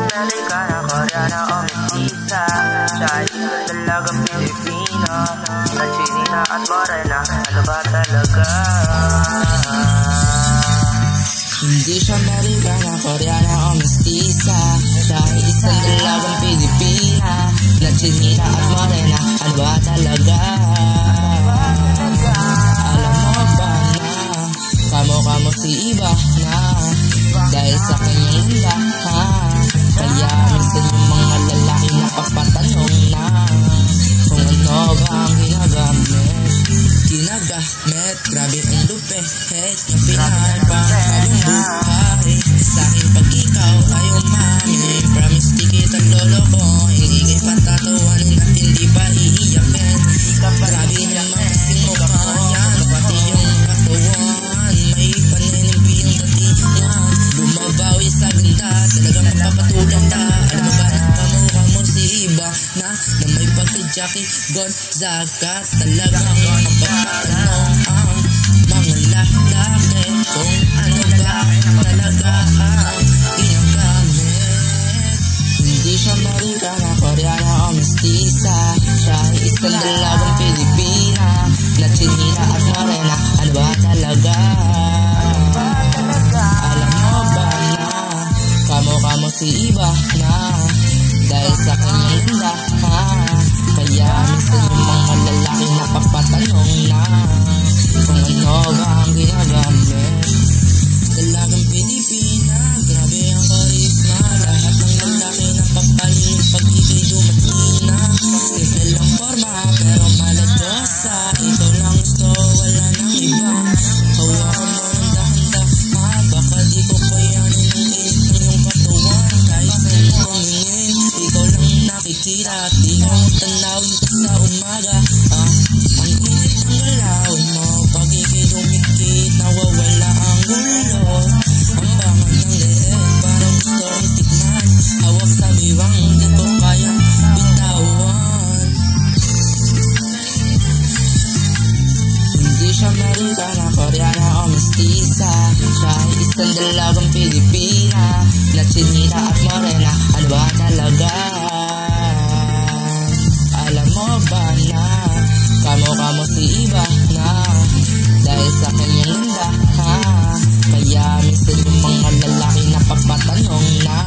Amerikana, Koreana o Mestiza. Siya ay isang dalagang Pilipino na chinina at morena. Ano ba talaga? Hindi siya Amerikana, Koreana o Mestiza. Siya ay isang dalagang Pilipina na chinina at morena. Ano ba talaga? Alam mo ba na kamukha mo si iba na dahil sa kanyang ganda, ha? Kaya minsan yung mga lalaki napapatanong na kung ano ba ang ginagamit. Grabe ang lupet na pinarpa habang buhay sa'kin pag ikaw ay umami. Promise di kitang lolokohin, hindi kay patatawanin at hindi pa iiyakin. Grabe naman kasing mukha yan, pati yung katawan may paninimpi yung datingan. Bumabawi sa ganda, talagang magpapatulan na. Alam mo ba na kamukha mo si iba na may pagka-Jackie Gonzaga. Talagang mapapatanong ang mga lalaki kung ano ba talaga ang ginagamit. Hindi siya Amerikana, Koreana o Mestiza. Siya ay isang dalagang Pilipina na chinina at morena. Ano ba talaga? Alam mo ba na kamukha mo si iba na dahil sa kanyang ganda, ha? Kaya minsan yung mga lalaki napapatanong na kung ano ba ang ginagamit. Dalagang Pilipina, grabe ang karisma. Lahat ng lalaki napapaling pag ikay dumating na. Simple lang forma pero maladyosa. Ikaw lang gusto, wala nang iba. Hawakan mo ng dahan-dahan, baka di ko kayanin ang init ng iyong katawan. Kahit saan mo tumingin, ikaw lang nakikita at di mo tanawin ko sa umaga. Ang init ng galawin mo, pag ikay dumikit, nawawala ang gulo. Ang bangal ng leeg, parang gusto kong tikman. Hawak sa biwang, di ko kayang bitawan. Hindi siya Amerikana, Koreana o Mestiza. Siya ay isang dalagang Pilipina na chinina at morena. Ano ba talaga? Alam mo ba na kamukha mo si iba na dahil sa kanyang ganda, ha? Kaya minsan yung mga lalaki napapatanong na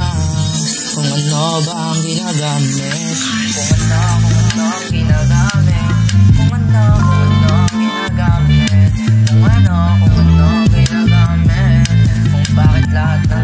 kung ano ba ang ginagamit. Kung ano ang ginagamit. Kung ano ang ginagamit. Kung ano ang ginagamit. Kung bakit lahat ng